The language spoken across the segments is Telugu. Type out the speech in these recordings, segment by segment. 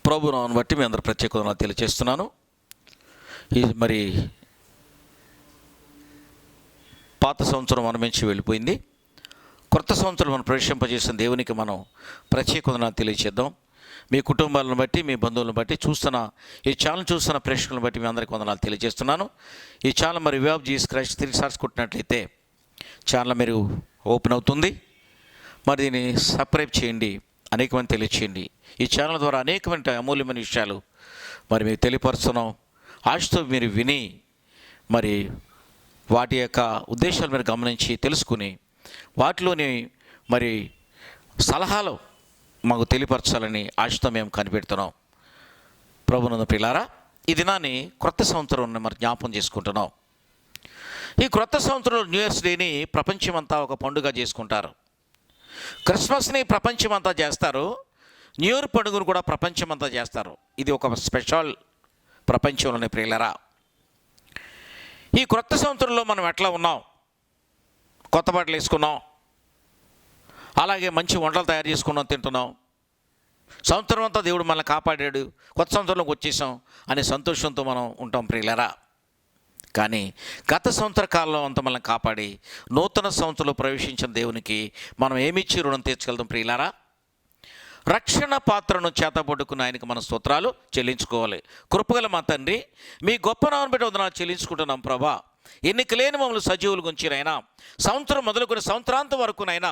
ప్రభు నామమును బట్టి మీ అందరూ ప్రత్యేకంగా తెలియజేస్తున్నాను. ఈ మరి పాత సంవత్సరం మనం నుంచి వెళ్ళిపోయింది. కొత్త సంవత్సరం మనం ప్రవేశింపజేసిన దేవునికి మనం ప్రత్యేకంగా తెలియజేద్దాం. మీ కుటుంబాలను బట్టి, మీ బంధువులను బట్టి, ఈ ఛానల్ చూస్తున్న ప్రేక్షకులను బట్టి మీ అందరికీ వందనాలు తెలియజేస్తున్నాను. ఈ ఛానల్ మరి way of Jesus Christ 3 stars కొట్టినట్లయితే ఛానల్ మీరు ఓపెన్ అవుతుంది. మరి దీన్ని సబ్స్క్రైబ్ చేయండి, అనేకమంది తెలియచేయండి. ఈ ఛానల్ ద్వారా అనేకమైన అమూల్యమైన విషయాలు మరి మీకు తెలియపరుస్తున్నాం. ఆశతో మీరు విని మరి వాటి యొక్క ఉద్దేశాలు మీరు గమనించి తెలుసుకుని వాటిలోని మరి సలహాలు మాకు తెలియపరచాలని ఆశతో మేము కనిపెడుతున్నాం. ప్రభునందు ప్రియులారా, ఈ దినాన్ని క్రొత్త సంవత్సరం మరి జ్ఞాపకం చేసుకుంటున్నాం. ఈ క్రొత్త సంవత్సరంలో న్యూ ఇయర్స్ డేని ప్రపంచమంతా ఒక పండుగ చేసుకుంటారు. క్రిస్మస్ని ప్రపంచమంతా చేస్తారు. న్యూ ఇయర్ పండుగను కూడా ప్రపంచమంతా చేస్తారు. ఇది ఒక స్పెషల్ ప్రపంచంలోని ప్రియులారా. ఈ క్రొత్త సంవత్సరంలో మనం ఎట్లా ఉన్నాం? కొత్త బట్టలు వేసుకున్నాం, అలాగే మంచి వంటలు తయారు చేసుకున్నాం, తింటున్నాం. సంవత్సరం అంతా దేవుడు మనల్ని కాపాడాడు, కొత్త సంవత్సరంలోకి వచ్చేసాం అనే సంతోషంతో మనం ఉంటాం ప్రియులారా. కానీ గత సంవత్సర కాలంలో అంతా మనల్ని కాపాడి నూతన సంవత్సరంలో ప్రవేశించిన దేవునికి మనం ఏమిచ్చి రుణం తీర్చగలుగుతాం ప్రియులారా? రక్షణ పాత్రను చేతపట్టుకుని ఆయనకు మన స్తోత్రాలు చెల్లించుకోవాలి. కృపగల మా తండ్రి, మీ గొప్ప నామమును బట్టి వందనాలు చెల్లించుకుంటున్నాం ప్రభా. ఎన్నిక లేని మమ్మల్ని సజీవులు ఉంచినైనా, సంవత్సరం మొదలుకొని సంవత్సరాంతం వరకునైనా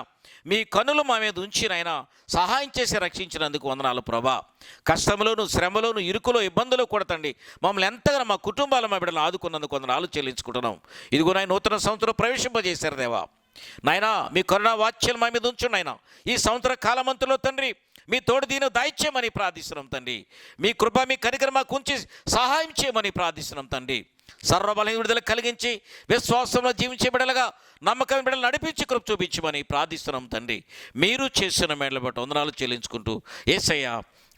మీ కన్నులు మా మీద ఉంచినైనా సహాయం చేసి రక్షించినందుకు వందనాలు ప్రభా. కష్టంలోను, శ్రమలోను, ఇరుకులో, ఇబ్బందులు కూడా తండ్రి మమ్మల్ని ఎంతగానో మా కుటుంబాల మా బిడ్డలు ఆదుకున్నందుకు వందనాలు చెల్లించుకుంటున్నాం. ఇదిగో నాయన నూతన సంవత్సరం ప్రవేశింపజేశారు దేవా. నాయనా మీ కరుణా వాత్సల్యం మా మీద ఉంచండి నాయన. ఈ సంవత్సర కాలమంతులో తండ్రి మీ తోడు దీని దాయిచ్చేయమని ప్రార్థిస్తున్నాం తండ్రి. మీ కృప, మీ కనికరం మాకు ఉంచి సహాయం చేయమని ప్రార్థిస్తున్నాం తండ్రి. సర్వబల విడుదల కలిగించి విశ్వాసంలో జీవించే బిడ్డలుగా నమ్మకం బిడ్డలు నడిపించి కృప చూపించమని ప్రార్థిస్తున్నాం తండ్రి. మీరు చేసిన మేళ్ళ బట్టి వందనాలు చెల్లించుకుంటూ యేసయ్య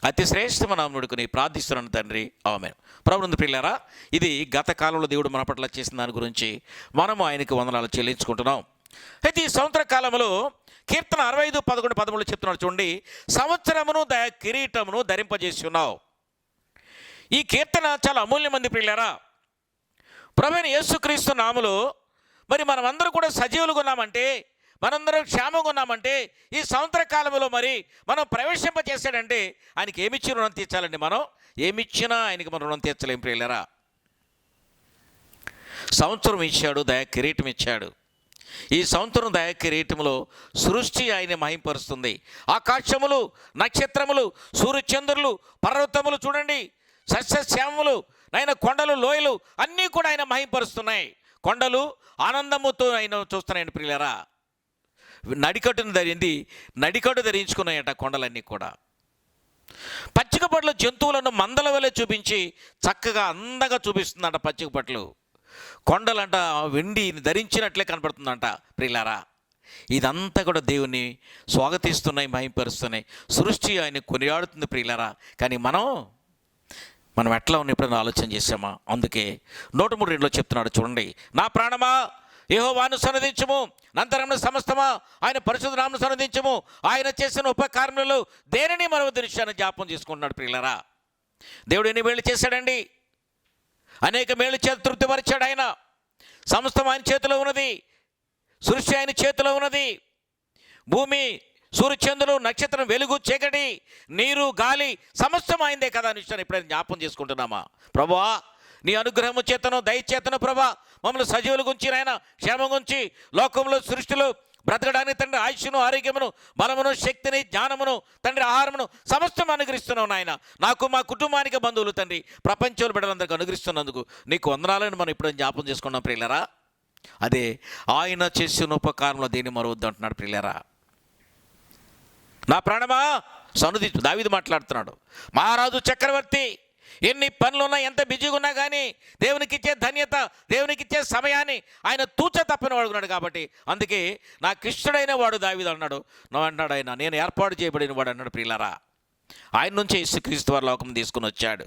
అతి శ్రేష్టమైన నామమున ప్రార్థిస్తున్నాను తండ్రి, ఆమేన్. ప్రభునందు ప్రియులారా, ఇది గత కాలంలో దేవుడు మన పట్ల చేసిన దాని గురించి మనము ఆయనకి వందనాలు చెల్లించుకుంటున్నాం. అయితే ఈ సంవత్సర కాలంలో కీర్తన 65:11-13 చెప్తున్నాడు చూడండి. సంవత్సరమును కిరీటమును ధరింపజేసి ఉన్నావు. ఈ కీర్తన చాలా అమూల్యమంది ప్రియులారా. ప్రభువైన యేసుక్రీస్తు నామములో మరి మనమందరం కూడా సజీవులుగా ఉన్నామంటే, మనందరం క్షేమంగా ఉన్నామంటే, ఈ సంవత్సర కాలంలో మరి మనం ప్రవేశింపజేశాడంటే ఆయనకి ఏమిచ్చి రుణం తీర్చాలండి? మనం ఏమిచ్చినా ఆయనకి మనం రుణం తీర్చలేం ప్రియులారా. సంవత్సరం ఇచ్చాడు, దయా కిరీటం ఇచ్చాడు. ఈ సంవత్సరం దయా కిరీటములో సృష్టి ఆయన మహింపరుస్తుంది. ఆకాశములు, నక్షత్రములు, సూర్యచంద్రులు, పర్వతములు చూడండి, సస్యశ్యామములు, ఆయన కొండలు, లోయలు అన్నీ కూడా ఆయన మహింపరుస్తున్నాయి. కొండలు ఆనందముతో ఆయన చూస్తున్నాయండి ప్రియులారా. నడికట్టు ధరించుకున్నాయట కొండలన్నీ కూడా. పచ్చిక పట్లు జంతువులను మందల వలె చూపించి చక్కగా అందంగా చూపిస్తుందంట పచ్చిక పట్లు. కొండలంట వెండి ధరించినట్లే కనపడుతుందంట ప్రియులారా. ఇదంతా కూడా దేవుని స్వాగతిస్తున్నాయి, మహింపరుస్తున్నాయి. సృష్టి ఆయన కొనియాడుతుంది ప్రియులారా. కానీ మనం ఎట్లా ఉన్న ఎప్పుడైనా ఆలోచన చేసామా? అందుకే 103:2 చెప్తున్నాడు చూడండి. నా ప్రాణమా యెహోవాను సన్నిధించుము, నంతరమున సమస్తమా ఆయన పరిశుద్ధ నామమును సన్నిధించుము. ఆయన చేసిన ఉపకారములలో దేనిని మరో దృశ్యాన్ని జ్ఞాపకం చేసుకుంటున్నాడు ప్రియులారా. దేవుడు ఎన్ని మేలు చేశాడండి? అనేక మేలు చేత తృప్తిపరిచాడు ఆయన. సమస్తం ఆయన చేతిలో ఉన్నది, సృష్టి ఆయన చేతిలో ఉన్నది. భూమి, సూర్యచంద్రులు, నక్షత్రం, వెలుగు, చీకటి, నీరు, గాలి సమస్తం ఆయనదే కదా అని ఎప్పుడైనా జ్ఞాపకం చేసుకుంటున్నామా? ప్రభువా నీ అనుగ్రహము చేతను, దయచేతను ప్రభా మమ్మల్ని సజీవుల గురించి నాయన క్షేమం గురించి లోకంలో సృష్టిలో బ్రతకడానికి తండ్రి ఆయుష్ను, ఆరోగ్యమును, బలమును, శక్తిని, జ్ఞానమును తండ్రి ఆహారమును సమస్తం అనుగ్రహిస్తున్నావు నాయన. నాకు, మా కుటుంబానికి, బంధువులు తండ్రి ప్రపంచంలో బిడ్డలందరికీ అనుగ్రహిస్తున్నందుకు నీకు వందనాలను మనం ఇప్పుడు జ్ఞాపకం చేసుకున్నాం ప్రియులారా. అదే ఆయన చేసిన ఉపకారంలో దేన్ని మరవద్దు అంటున్నాడు ప్రియులారా. నా ప్రాణమా సన్నిధించు. దావీదు మాట్లాడుతున్నాడు. మహారాజు చక్రవర్తి ఎన్ని పనులున్నా, ఎంత బిజీగా ఉన్నా కానీ దేవునికి ఇచ్చే ధన్యత, దేవునికి ఇచ్చే సమయాన్ని ఆయన తూచ తప్పని వాడుకున్నాడు. కాబట్టి అందుకే నాకు ఇష్టడైన వాడు దావీదు అన్నాడు. అంటున్నాడు ఆయన, నేను ఏర్పాటు చేయబడిన వాడు అన్నాడు ప్రియులారా. ఆయన నుంచే యేసుక్రీస్తు వారి లోకం తీసుకుని వచ్చాడు.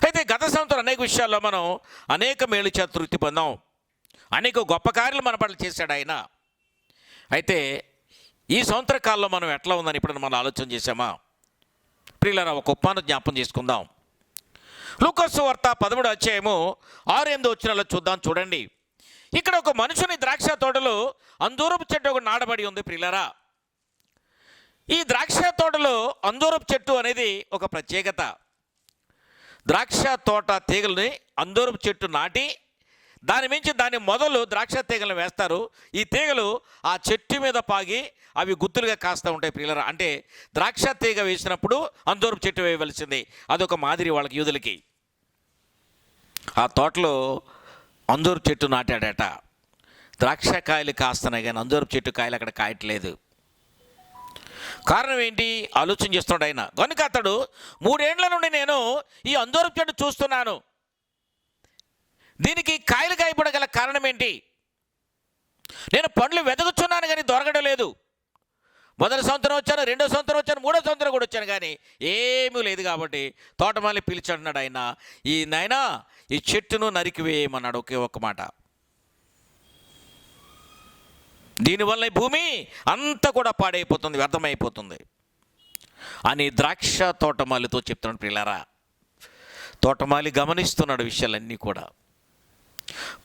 అయితే గత సంవత్సరం అనేక విషయాల్లో మనం అనేక మేలు చేత తృప్తి పొందాం. అనేక గొప్ప కార్యాలు మన పట్ల చేశాడు ఆయన. అయితే ఈ సంవత్సర కాలంలో మనం ఎట్లా ఉందని ఇప్పుడు మనం ఆలోచన చేసామా? ప్రియులారా, ఒక ఉపమానం జ్ఞాపం చేసుకుందాం. లూకాసు వార్త 13వ అధ్యాయము 6-8 వచనాల్లో చూద్దాం. చూడండి, ఇక్కడ ఒక మనుషుని ద్రాక్ష తోటలో అంజూరపు చెట్టు ఒకటి నాటబడి ఉంది. ప్రియులారా, ఈ ద్రాక్ష తోటలో అంజూరపు చెట్టు అనేది ఒక ప్రత్యేకత. ద్రాక్ష తోట తీగలని అంజూరపు చెట్టు నాటి దాని మించి దాని మొదలు ద్రాక్ష తీగలను వేస్తారు. ఈ తీగలు ఆ చెట్టు మీద పాగి అవి గుత్తులుగా కాస్తూ ఉంటాయి. ప్రియులారా, అంటే ద్రాక్ష తీగ వేసినప్పుడు అంజూరపు చెట్టు వేయవలసింది. అదొక మాదిరి వాళ్ళకి, యూదులకి. ఆ తోటలో అంజూరపు చెట్టు నాటాడట. ద్రాక్ష కాయలు కాస్తున్నాయి కానీ అంజూరపు చెట్టు కాయలు అక్కడ కాయట్లేదు. కారణం ఏంటి ఆలోచన చేస్తున్నాడు ఆయన. కనుక అతడు 3 ఏండ్ల నుండి నేను ఈ అంజూరపు చెట్టు చూస్తున్నాను, దీనికి కాయలు కాయపడగల కారణం ఏంటి? నేను పండ్లు వెతుకుతున్నాను కానీ దొరకడం లేదు. మొదటి సంవత్సరం వచ్చాను, 2వ సంవత్సరం వచ్చాను, 3వ సంవత్సరం కూడా వచ్చాను కానీ ఏమీ లేదు. కాబట్టి తోటమాలి పిలిచాడు ఆయన, ఈ నాయనా ఈ చెట్టును నరికివేయమన్నాడు. ఒకే ఒక్క మాట. దీనివల్ల ఈ భూమి అంతా కూడా పాడైపోతుంది, వ్యర్థమైపోతుంది అని ద్రాక్ష తోటమాలితో చెప్తున్నాడు. ప్రియులారా, తోటమాలి గమనిస్తున్నాడు విషయాలన్నీ కూడా.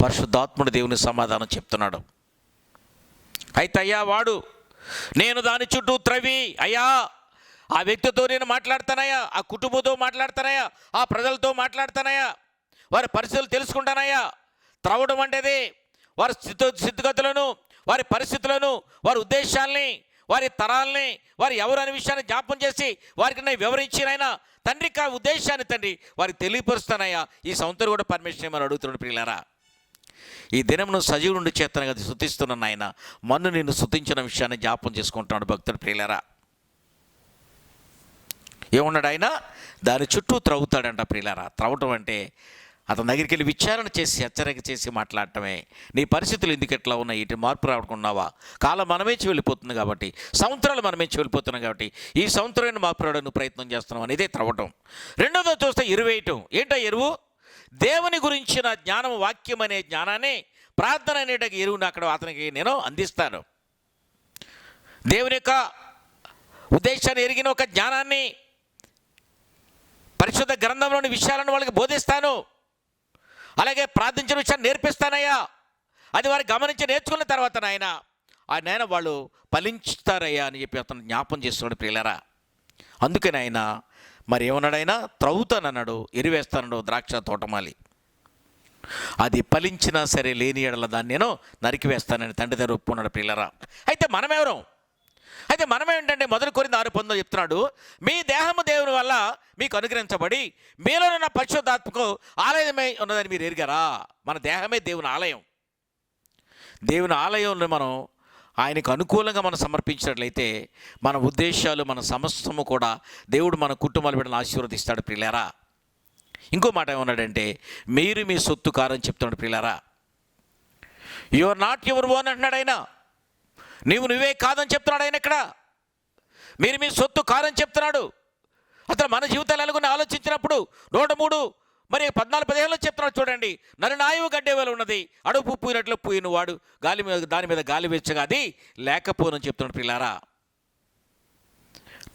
పరిశుద్ధాత్ముడు దేవుని సమాధానం చెప్తున్నాడు. అయితే అయ్యా వాడు, నేను దాని చుట్టూ త్రవి, అయ్యా ఆ వ్యక్తితో నేను మాట్లాడతానయ్యా, ఆ కుటుంబంతో మాట్లాడతానయ్యా, ఆ ప్రజలతో మాట్లాడతానయ్యా, వారి పరిస్థితులు తెలుసుకుంటానయ్యా. త్రవ్వడం అంటేది వారి స్థితిగతులను, వారి పరిస్థితులను, వారి ఉద్దేశాలని, వారి తరాలని, వారు ఎవరు అనే విషయాన్ని జ్ఞాపం చేసి వారికి నేను వివరించినైనా తండ్రి ఆ ఉద్దేశాన్ని తండ్రి వారికి తెలియపరుస్తానయ్యా. ఈ సంవత్సరం కూడా పర్మిషన్ ఏమని అడుగుతున్నాడు. ప్రియులారా, ఈ దినమును సజీవుడు నుండి చేతనగా స్తుతిస్తున్నాను ఆయన. మన్ను నిన్ను స్తుతించిన విషయాన్ని జ్ఞాపం చేసుకుంటున్నాడు భక్తుడు. ప్రియులారా, ఏమన్నాడు ఆయన? దాని చుట్టూ త్రవ్వుతాడంట. ప్రియులారా, త్రవ్వటం అంటే అతని దగ్గరికి వెళ్ళి విచారణ చేసి హెచ్చరిక చేసి మాట్లాడటమే. నీ పరిస్థితులు ఎందుకు ఎట్లా ఉన్నాయి, ఇటు మార్పు రావడుకున్నావా? కాలం మనమేచి వెళ్ళిపోతుంది కాబట్టి, సంవత్సరాలు మనమేచి వెళ్ళిపోతున్నాం కాబట్టి ఈ సంవత్సరాన్ని మార్పు రావడానికి ప్రయత్నం చేస్తున్నాం అనేదే త్రవ్వటం. రెండోదో చూస్తే ఎరువేయటం. ఏంటో ఎరువు? దేవుని గురించిన జ్ఞానం, వాక్యం అనే జ్ఞానాన్ని, ప్రార్థన అనేట ఎరువుని అక్కడ అతనికి నేను అందిస్తాను. దేవుని యొక్క ఉద్దేశాన్ని ఎరిగిన ఒక జ్ఞానాన్ని, పరిశుద్ధ గ్రంథంలోని విషయాలను వాళ్ళకి బోధిస్తాను. అలాగే ప్రార్థించిన విషయాన్ని నేర్పిస్తానయ్యా. అది వారు గమనించి నేర్చుకున్న తర్వాత నాయన వాళ్ళు ఫలించుతారయ్యా అని చెప్పి అతను జ్ఞాపం చేస్తున్నాడు. ప్రియులారా, అందుకని ఆయన మరి ఏమన్నాడు? ఆయన త్రవ్వుతానన్నాడు, ఎరివేస్తానన్నాడు. ద్రాక్ష తోటమాలి అది ఫలించినా సరే లేని ఎడల దాన్ని నేను నరికివేస్తానని తండ్రి దగ్గర ఒప్పుకున్నాడు. ప్రియులారా, అయితే మనమెవరం? అయితే మనమేంటంటే 1 కొరింథీ 6:19 చెప్తున్నాడు, మీ దేహము దేవుని వల్ల మీకు అనుగ్రహించబడి మీలోనున్న పరిశుద్ధాత్మకు ఆలయమై ఉన్నదని మీరు ఎరిగారా? మన దేహమే దేవుని ఆలయం. దేవుని ఆలయంలో మనం ఆయనకు అనుకూలంగా మనం సమర్పించినట్లయితే మన ఉద్దేశాలు, మన సమస్తము కూడా దేవుడు మన కుటుంబాల బిడ్డలను ఆశీర్వదిస్తాడు. ప్రియులారా, ఇంకో మాట ఏమన్నాడంటే మీరు మీ సొత్తు కారని చెప్తున్నాడు. ప్రియులారా, you are not your own అంటున్నాడు ఆయన. నువ్వే కాదని చెప్తున్నాడు ఆయన. ఇక్కడ మీరు మీ సొత్తు కారని చెప్తున్నాడు. అతను మన జీవితాలు ఎలాగొని ఆలోచించినప్పుడు 103 మరి 14-15లో చెప్తున్నాడు. చూడండి, నరునాయువు గడ్డేవేలు ఉన్నది, అడుపు పూయినట్లు పూయిన వాడు గాలి మీద దాని మీద గాలి వెచ్చగా అది లేకపోనని చెప్తున్నాడు. పిల్లారా,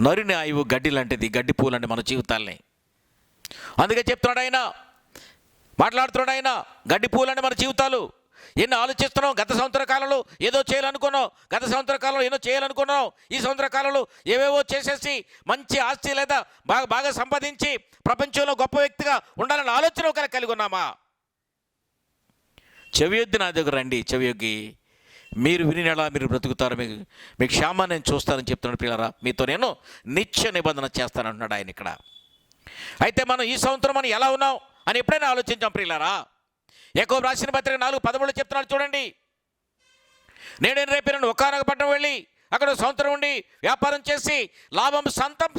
నరునాయువు గడ్డి లాంటిది, గడ్డి పూలంటే మన జీవితాల్ని. అందుకే చెప్తున్నాడు ఆయన, మాట్లాడుతున్నాడు ఆయన, గడ్డి పూలంటే మన జీవితాలు. ఎన్ని ఆలోచిస్తున్నాం? గత సంవత్సర కాలంలో ఏదో చేయాలనుకున్నాం, గత సంవత్సర కాలంలో ఏదో చేయాలనుకున్నాం, ఈ సంవత్సర కాలంలో ఏవేవో చేసేసి మంచి ఆస్తి లేదా బాగా సంపాదించి ప్రపంచంలో గొప్ప వ్యక్తిగా ఉండాలని ఆలోచన ఒకరు కలిగి ఉన్నామా? చెవియొద్ది నా దగ్గర రండి, చెవియొగ్గి మీరు వినినలా మీరు బ్రతుకుతారు, మీకు క్షేమాన్ని నేను చూస్తానని చెప్తున్నాడు. పిల్లరా, మీతో నేను నిత్య నిబంధన చేస్తానంటున్నాడు ఆయన ఇక్కడ. అయితే మనం ఈ సంవత్సరం మనం ఎలా ఉన్నాం అని ఎప్పుడైనా ఆలోచించాం? ప్రియులారా, యాకోబు రాసిన పత్రిక 4:13 చెప్తున్నాడు. చూడండి, నేనేం రేపు ఒకానొక పట్టణం వెళ్ళి అక్కడ సంవత్సరం ఉండి వ్యాపారం చేసి లాభం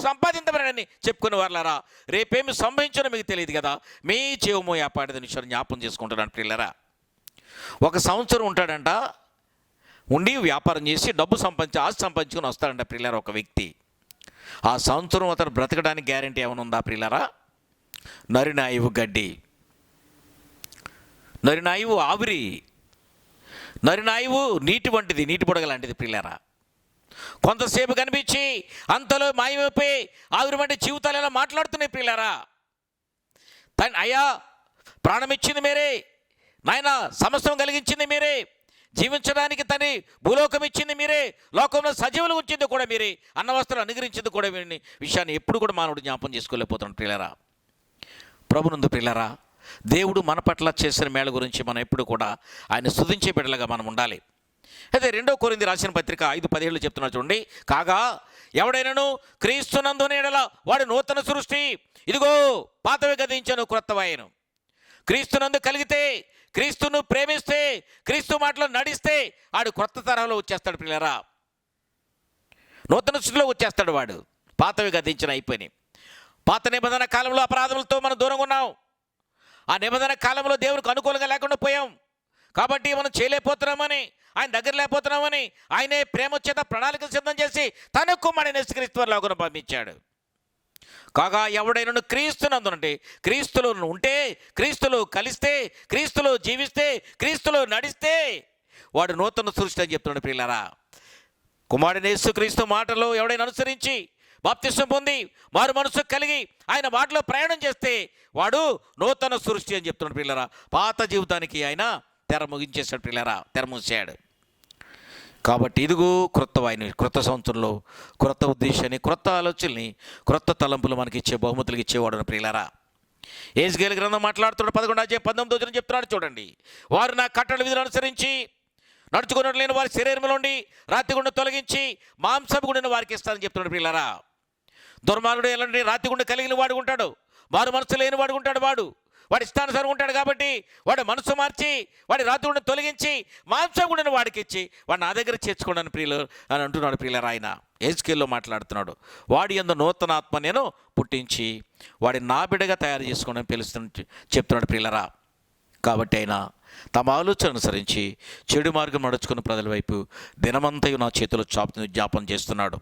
సంపాదించమని చెప్పుకునే వాళ్ళారా, రేపేమి సంభవించడం మీకు తెలియదు కదా, మీ జీవము వ్యాపారదని జ్ఞాపం చేసుకుంటున్నాను. పిల్లరా, ఒక సంవత్సరం ఉంటాడంట, ఉండి వ్యాపారం చేసి డబ్బు సంపాదించి ఆస్తి సంపాదించుకొని వస్తాడంట. పిల్లరా, ఒక వ్యక్తి ఆ సంవత్సరం అతను బ్రతకడానికి గ్యారెంటీ ఏమైనా ఉందా? పిల్లరా, నరినాయువు గడ్డి, నరినాయువు ఆవిరి, నరినాయువు నీటి వంటిది, నీటి బుడగ లాంటిది. పిల్లరా, కొంతసేపు కనిపించి అంతలో మాయమైపోయి ఆవిరి వంటి జీవితాలు ఎలా మాట్లాడుతున్నాయి ప్రియులారా. అయ్యా, ప్రాణం ఇచ్చింది మీరే, నాయన సమస్తం కలిగించింది మీరే, జీవించడానికి తని భూలోకం ఇచ్చింది మీరే, లోకంలో సజీవులు ఉంచింది కూడా మీరే, అన్నవస్త్రాలు అనుగ్రహించింది కూడా మీరే విషయాన్ని ఎప్పుడు కూడా మానవుడు జ్ఞాపం చేసుకోలేకపోతున్నాడు ప్రియులారా. ప్రభునందు ప్రియులారా, దేవుడు మన పట్ల చేసిన మేళ గురించి మనం ఎప్పుడు కూడా ఆయన స్తుతించే బిడ్డలుగా మనం ఉండాలి. అయితే 2 కొరింథీ రాసిన పత్రిక 5:17 చెప్తున్నా చూడండి. కాగా ఎవడైనాను క్రీస్తునందు ఎడల వాడు నూతన సృష్టి, ఇదిగో పాతవి గతించను క్రొత్తవాయను. క్రీస్తునందు కలిగితే, క్రీస్తును ప్రేమిస్తే, క్రీస్తు మాటలో నడిస్తే ఆడు క్రొత్త తరహాలో వచ్చేస్తాడు ప్రియులారా. నూతన సృష్టిలో వచ్చేస్తాడు వాడు. పాతవి గతించిన అయిపోయినాయి. పాత నిబంధన కాలంలో అపరాధములతో మనం దూరంగా ఉన్నాం. ఆ నిబంధన కాలంలో దేవునికి అనుకూలంగా లేకుండా పోయాం కాబట్టి మనం చేయలేకపోతున్నామని, ఆయన దగ్గర లేకపోతున్నామని ఆయనే ప్రేమ చేత ప్రణాళికలు సిద్ధం చేసి తన కుమారుడైన యేసుక్రీస్తు వారి లోకమునకు పంపించాడు. కాగా ఎవడైనా క్రీస్తునందునంటే, క్రీస్తులో ఉంటే, క్రీస్తులో కలిస్తే, క్రీస్తులో జీవిస్తే, క్రీస్తులో నడిస్తే వాడు నూతన సృష్టి అని చెప్తున్నాడు ప్రియులారా. కుమారుడైన యేసుక్రీస్తు మాటలో ఎవడైనా అనుసరించి బాప్తిస్మం పొంది మారు మనసు కలిగి ఆయన మాటలో ప్రయాణం చేస్తే వాడు నూతన సృష్టి అని చెప్తున్నాడు ప్రియులారా. పాత జీవితానికి ఆయన తెర ముగించేశాడు ప్రియులారా, తెర మూసాడు. కాబట్టి ఇదిగో క్రొత్త వాయిని, క్రొత్త సంవత్సరంలో క్రొత్త ఉద్దేశాన్ని, క్రొత్త ఆలోచనని, క్రొత్త తలంపులు మనకి ఇచ్చే బహుమతులు ఇచ్చేవాడు ప్రియులారా. యెహెజ్కేలు గ్రంథం మాట్లాడుతున్నాడు 11:19 చెప్తున్నాడు చూడండి. వారు నా కట్టడ విధులు అనుసరించి నడుచుకున్నట్లు లేని వారి శరీరంలో నుండి రాతి గుండె తొలగించి మాంసపు గుండెను వారికి ఇస్తానని చెప్తున్నాడు ప్రియులారా. దుర్మార్గుడు ఎలాంటి రాతి గుండె కలిగిన వాడు ఉంటాడు, మారు మనసు లేని వాడు ఉంటాడు. వాడి ఇష్టానుసారం ఉంటాడు కాబట్టి వాడు మనసు మార్చి వాడి రాతి గుండె తొలగించి మాంసం గుండెను వాడికి ఇచ్చి వాడు నా దగ్గర చేర్చుకున్నాను ప్రియులు అని అంటున్నాడు ప్రియులారా. ఆయన యెహెజ్కేలులో మాట్లాడుతున్నాడు. వాడి యందు నూతన ఆత్మ నేను పుట్టించి వాడి నా బిడ్డగా తయారు చేసుకుని చెప్తున్నాడు ప్రియులారా. కాబట్టి ఆయన తమ ఆలోచన అనుసరించి చెడు మార్గం నడుచుకున్న ప్రజల వైపు దినమంతయు నా చేతిలో జ్ఞాపం చేస్తున్నాడు.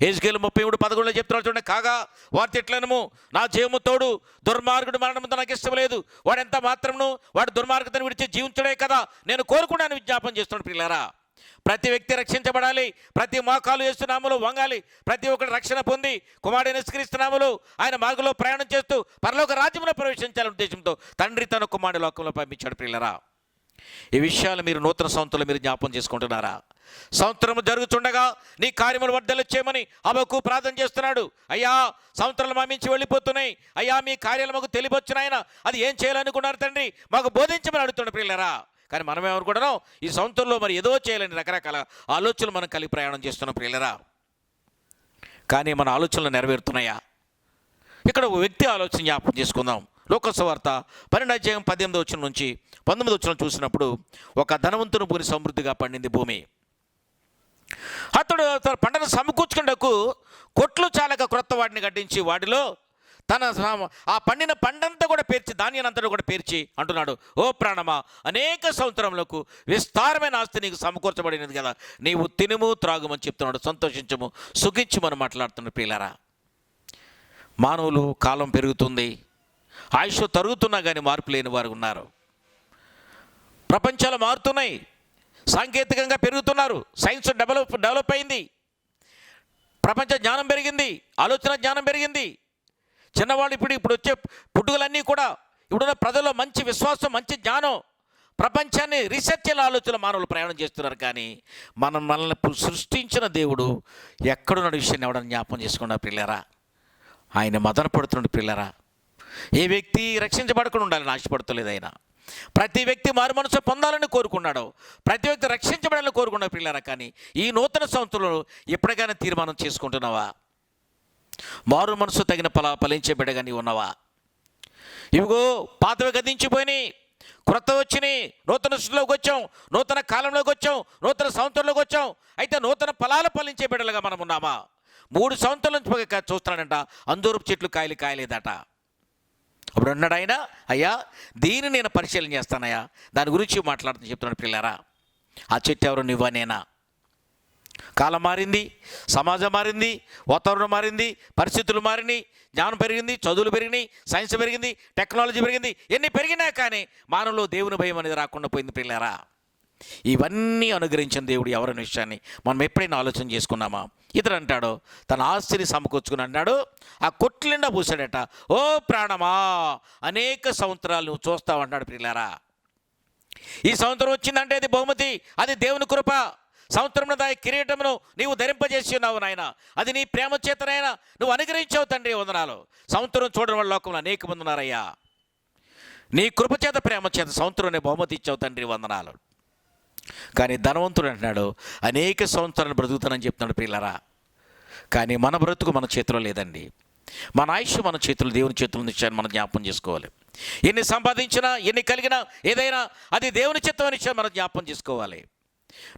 యెహెజ్కేలు 33:11 చెప్తున్నాడు చూడండి. కాగా వారి తిట్లనము నా జీవము తోడు, దుర్మార్గుడు మరణంతో నాకు ఇష్టం లేదు, వాడు ఎంత మాత్రమును వాడు దుర్మార్గతను విడిచి జీవించడే కదా నేను కోరుకున్నాను విజ్ఞాపం చేస్తున్నాడు ప్రియులారా. ప్రతి వ్యక్తి రక్షించబడాలి, ప్రతి మోకాలు యేసు నామములో వంగాలి, ప్రతి ఒక్కరు రక్షణ పొంది కుమారుడైన యేసుక్రీస్తు నామములో ఆయన మార్గంలో ప్రయాణం చేస్తూ పరలోక రాజ్యంలో ప్రవేశించాలనే ఉద్దేశంతో తండ్రి తన కుమారుడి లోకంలో పంపించాడు ప్రియులారా. ఈ విషయాలు మీరు నూతన సంవత్సరంలో మీరు జ్ఞాపం చేసుకుంటున్నారా? సంవత్సరం జరుగుతుండగా నీ కార్యములు వర్ధలు చేయమని హబక్కూ ప్రార్థన చేస్తున్నాడు. అయ్యా, సంవత్సరాలు మా మించి వెళ్ళిపోతున్నాయి, అయ్యా మీ కార్యాలు మాకు తెలియవచ్చునాయన, అది ఏం చేయాలనుకున్నారు తండ్రి, మాకు బోధించమని అడుగుతున్నాడు ప్రియులారా. కానీ మనం ఏమనుకుంటున్నాం, ఈ సంవత్సరంలో మరి ఏదో చేయాలని రకరకాల ఆలోచనలు మనం కలిగి ప్రయాణం చేస్తున్నాం ప్రియులారా. కానీ మన ఆలోచనలు నెరవేరుతున్నాయా? ఇక్కడ ఒక వ్యక్తి ఆలోచన జ్ఞాపకం చేసుకుందాం. లోక సువార్త 12:18 నుంచి 19 చూసినప్పుడు ఒక ధనవంతుని భూమి సమృద్ధిగా పండింది భూమి. అతడు పంటను సమకూర్చుకుంటకు కొట్లు చాలక క్రొత్త వాటిని కట్టించి వాటిలో తన ఆ పండిన పండంతా కూడా పేర్చి ధాన్యానంతా కూడా పేర్చి అంటున్నాడు, ఓ ప్రాణమా, అనేక సంవత్సరములకు విస్తారమైన ఆస్తి నీకు సమకూర్చబడినది కదా, నీవు తినుము త్రాగుమని చెప్తున్నాడు. సంతోషించము, సుఖించమని మాట్లాడుతున్నాడు ప్రియులారా. మానవులు కాలం పెరుగుతుంది, ఆయుష్ తరుగుతున్నా కానీ మార్పు లేని వారు ఉన్నారు. ప్రపంచాలు మారుతున్నాయి, సాంకేతికంగా పెరుగుతున్నారు, సైన్స్ డెవలప్ అయింది, ప్రపంచ జ్ఞానం పెరిగింది, ఆలోచన జ్ఞానం పెరిగింది. చిన్నవాళ్ళు ఇప్పుడు వచ్చే పుట్టుకలన్నీ కూడా ఇప్పుడున్న ప్రజల్లో మంచి విశ్వాసం, మంచి జ్ఞానం, ప్రపంచాన్ని రీసెర్చ్ చేయాలని ఆలోచన మానవులు ప్రయాణం చేస్తున్నారు. కానీ మనల్ని సృష్టించిన దేవుడు ఎక్కడున్న విషయాన్ని ఎవడని జ్ఞాపకం చేసుకున్నారు ప్రియులారా. ఆయన మదన పడుతున్నాడు ప్రియులారా. ఏ వ్యక్తి రక్షించబడకుండా ఉండాలని ఆశపడతలేదు ఆయన. ప్రతి వ్యక్తి మారు మనసు పొందాలని కోరుకున్నాడు, ప్రతి వ్యక్తి రక్షించబడాలని కోరుకున్నాడు ప్రియులారా. కానీ ఈ నూతన సంవత్సరంలో ఎప్పటికైనా తీర్మానం చేసుకుంటున్నావా? మారు మనసు తగిన ఫలించే బిడ్డగా నీవు ఉన్నావా? ఇవిగో పాతవి గతించిపోయినాయి, క్రొత్త వచ్చినాయి, నూతన సృష్టిలోకి వచ్చాం, నూతన కాలంలోకి వచ్చాం, నూతన సంవత్సరంలోకి వచ్చాం. అయితే నూతన ఫలాలు ఫలించే బిడ్డలుగా మనం ఉన్నామా? 3 సంవత్సరాల నుంచి చూస్తున్నాడంట, అంజూరపు చెట్లు కాయలేదట. అప్పుడు అన్నాడు ఆయన, అయ్యా దీన్ని నేను పరిశీలన చేస్తానయ్యా, దాని గురించి మాట్లాడుతూ చెప్తున్నాడు పిల్లారా. ఆ చెట్టు ఎవరు, నువ్వా నేనా? కాలం మారింది, సమాజం మారింది, వాతావరణం మారింది, పరిస్థితులు మారినాయి, జ్ఞానం పెరిగింది, చదువులు పెరిగినాయి, సైన్స్ పెరిగింది, టెక్నాలజీ పెరిగింది. ఎన్ని పెరిగినా కానీ మానవులో దేవుని భయం అనేది రాకుండా పోయింది పిల్లారా. ఇవన్నీ అనుగ్రహించిన దేవుడు ఎవరనే విషయాన్ని మనం ఎప్పుడైనా ఆలోచన చేసుకున్నామా? ఇతడు అంటాడు, తన ఆస్తిని సమకూర్చుకుని అన్నాడు, ఆ కొట్ల నిండా పూసాడట, ఓ ప్రాణమా, అనేక సంవత్సరాలు నువ్వు చూస్తావు అన్నాడు. ప్రియులారా, ఈ సంవత్సరం వచ్చిందంటే అది బహుమతి, అది దేవుని కృప. సంవత్సరంలో దాని కిరీటమును నీవు ధరింపజేసి ఉన్నావు నాయన, అది నీ ప్రేమ చేతనైనా నువ్వు అనుగ్రహించావు తండ్రి, వందనాలు. సంవత్సరం చూడడం వల్ల లోకంలో అనేక మంది ఉన్నారయ్యా. నీ కృపచేత ప్రేమ చేత సంవత్సరం బహుమతి ఇచ్చావు తండ్రి, వందనాలు. కానీ ధనవంతుడు అంటున్నాడు, అనేక సంవత్సరాలు బ్రతుకుతానని చెప్తున్నాడు. ప్రియులారా, కానీ మన బ్రతుకు మన చేతిలో లేదండి. మన ఆయుష్ మన చేతులు, దేవుని చేతుల విషయాన్ని మనం జ్ఞాపకం చేసుకోవాలి. ఎన్ని సంపాదించినా, ఎన్ని కలిగినా, ఏదైనా అది దేవుని చిత్తం అనే విషయాన్ని మనం జ్ఞాపకం చేసుకోవాలి.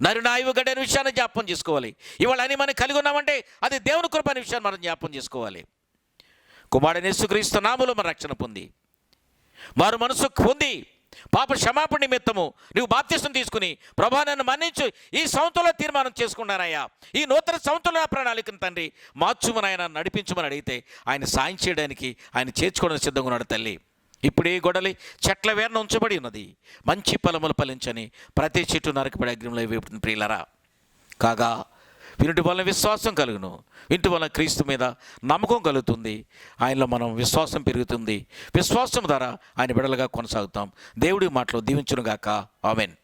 నరుని ఆయువు గడ్డ అనే విషయాన్ని జ్ఞాపకం చేసుకోవాలి. ఇవాళ అని మనం కలిగి ఉన్నామంటే అది దేవుని కృప అనే విషయాన్ని మనం జ్ఞాపకం చేసుకోవాలి. కుమారుడైన యేసుక్రీస్తు నామములో మన రక్షణ పొంది, వారు మనసు పొంది, పాప క్షమాపణ నిమిత్తము నువ్వు బాప్తిసం తీసుకుని, ప్రభా నన్ను మన్నించు, ఈ సంవత్సరంలో తీర్మానం చేసుకున్నానయ్యా, ఈ నూతన సంవత్సరంలో ప్రణాళికను తండ్రి మార్చుమని, ఆయన నడిపించమని అడిగితే ఆయన సాయం చేయడానికి ఆయన చేర్చుకోవడానికి సిద్ధంగా ఉన్నాడు. తల్లి, ఇప్పుడు ఈ గొడవలి చెట్ల వేరున ఉంచబడి ఉన్నది, మంచి ఫలములు ఫలించని ప్రతి చెట్టు నరకబడి అగ్నిలో వేపుతుంది. ప్రియులరా, కాగా వినుటి వలన విశ్వాసం కలుగును, వింటి వలన క్రీస్తు మీద నమ్మకం కలుగుతుంది, ఆయనలో మనం విశ్వాసం పెరుగుతుంది, విశ్వాసం ద్వారా ఆయన బిడ్డలుగా కొనసాగుతాం. దేవుడి మాటలు దీవించునుగాక. ఆమేన్.